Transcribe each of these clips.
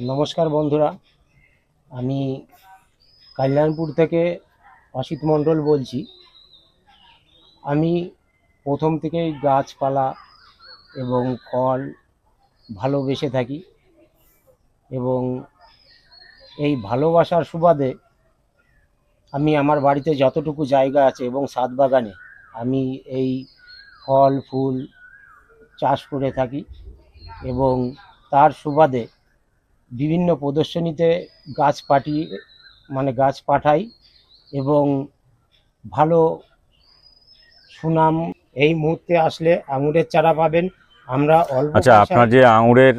নমস্কার বন্ধুরা, আমি কল্যাণপুর থেকে অসিত মণ্ডল বলছি। আমি প্রথম থেকেই গাছপালা এবং ফল ভালোবেসে থাকি এবং এই ভালোবাসার সুবাদে আমি আমার বাড়িতে যতটুকু জায়গা আছে এবং ছাদ বাগানে আমি এই ফল ফুল চাষ করে থাকি এবং তার সুবাদে বিভিন্ন প্রদর্শনীতে গাছ পাঠাই এবং ভালো সুনাম। এই মুহূর্তে আসলে আঙুরের চারা পাবেন। আমরা অল্প আচ্ছা, আপনার পয়সায় যে আঙুরের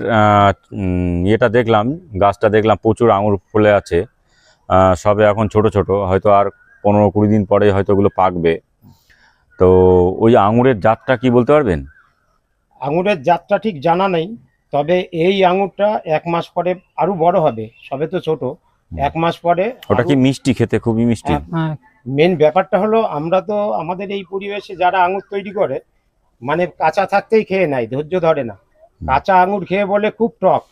ইয়েটা দেখলাম, গাছটা দেখলাম প্রচুর আঙুর ফলে আছে। সবে এখন ছোট ছোট, হয়তো আর 15-20 দিন পরে হয়তো ওগুলো পাকবে। তো ওই আঙুরের জাতটা কি বলতে পারবেন? আঙুরের জাতটা ঠিক জানা নেই, তবে এই আঙুরটা 1 মাস পরে আরো বড় হবে। সবে তো ছোট, 1 মাস পরে ওটা কি মিষ্টি, খেতে খুবই মিষ্টি? মেন ব্যাপারটা হলো, আমরা তো আমাদের এই পরিবেশে যারা আঙুর তৈরি করে মানে কাঁচা থাকতেই খেয়ে নেয়, ধৈর্য ধরে না। কাঁচা আঙুর খেয়ে বলে খুব টক,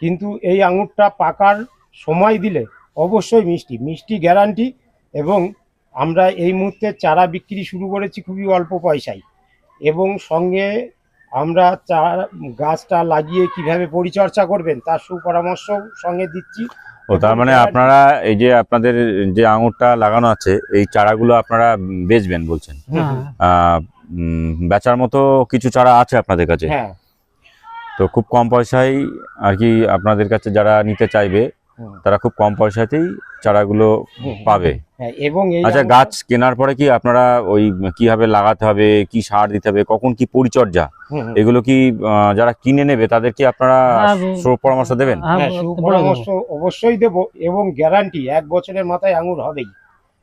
কিন্তু এই আঙুরটা পাকার সময় দিলে অবশ্যই মিষ্টি মিষ্টি গ্যারান্টি। এবং আমরা এই মুহূর্তে চারা বিক্রি শুরু করেছি খুবই অল্প পয়সায়, এবং সঙ্গে আমরা গাছটা লাগিয়ে কিভাবে পরিচর্যা করবেন তার সুপরামর্শ সঙ্গে দিচ্ছি। ও, তার মানে আপনারা এই যে আপনাদের যে আঙুরটা লাগানো আছে, এই চারাগুলো আপনারা বেচবেন বলছেন? বেচার মতো কিছু চারা আছে আপনাদের কাছে? হ্যাঁ। তো খুব কম পয়সায় আর কি আপনাদের কাছে যারা নিতে চাইবে তারা খুব কম পয়সাতেই চারাগুলো পাবে। এবং আচ্ছা, গাছ কেনার পরে কি আপনারা ওই কিভাবে লাগাতে হবে, কি সার দিতে হবে, কখন কি পরিচর্যা, এগুলো কি যারা কিনে নেবে তাদের কি আপনারা সুপরামর্শ দেবেন? সুপরামর্শ অবশ্যই দেব, এবং গ্যারান্টি 1 বছরের মাথায় আঙুর হবেই।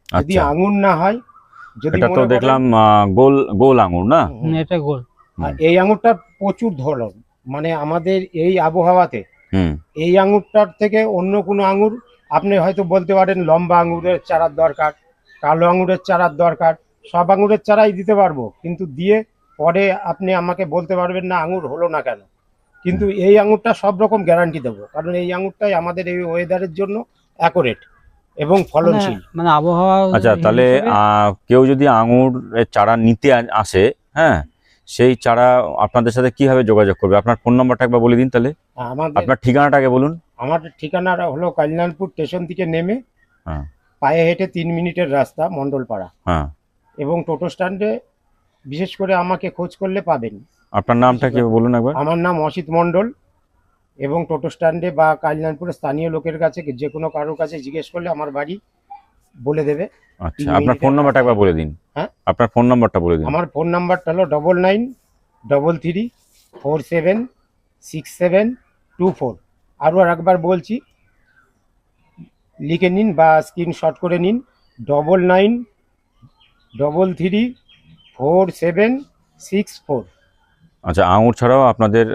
যদি আঙুর না হয়, যদি এটা তো দেখলাম গোল গোল আঙুর না? এটা গোল। এই আঙুরটা প্রচুর ধরন, মানে আমাদের এই আবহাওয়াতে এই আঙুরটার থেকে অন্য কোনো আঙুর আপনি হয়তো বলতে পারেন লম্বা আঙুরের চারার দরকার, কালো আঙুরের চারার দরকার, সব আঙুরের চারাই দিতে পারবো, কিন্তু দিয়ে পরে আপনি আমাকে বলতে পারবেন না আঙুর হলো না কেন। কিন্তু এই আঙুরটা সব রকম গ্যারান্টি দেবো, কারণ এই আঙুরটাই আমাদের এই ওয়েদারের জন্য অ্যাকুরেট এবং ফলনশীল। মানে আবহাওয়া। আচ্ছা, তাহলে কেউ যদি আঙুরের চারা নিতে আসে, হ্যাঁ, সেই চারা আপনাদের সাথে কিভাবে যোগাযোগ করবে? আপনার ফোন নাম্বারটা একবার বলে দিন তাহলে। আপনার ঠিকানাটা আগে বলুন। আমার ঠিকানা হলো কল্যাণপুর স্টেশন থেকে নেমে পায়ে হেঁটে 3 মিনিটের রাস্তা, মণ্ডলপাড়া। এবং টোটো স্ট্যান্ডে বিশেষ করে আমাকে খোঁজ করলে পাবেন। আপনার নামটা কি বলুন একবার? আমার নাম অসিত মণ্ডল, এবং টোটো স্ট্যান্ডে বা কল্যাণপুরের স্থানীয় লোকের কাছে যে কোনো কারোর কাছে জিজ্ঞেস করলে আমার বাড়ি বলে দেবে। আচ্ছা, আপনার ফোন নাম্বারটা একবার বলে দিন। হ্যাঁ, আপনার ফোন নাম্বারটা বলে দিন। আমার ফোন নাম্বারটা হলো 9933476724। আরও একবার বলছি, লিখে নিন বা স্ক্রিনশট করে নিন, 9933476764। আচ্ছা, আঙুর ছাড়াও আপনাদের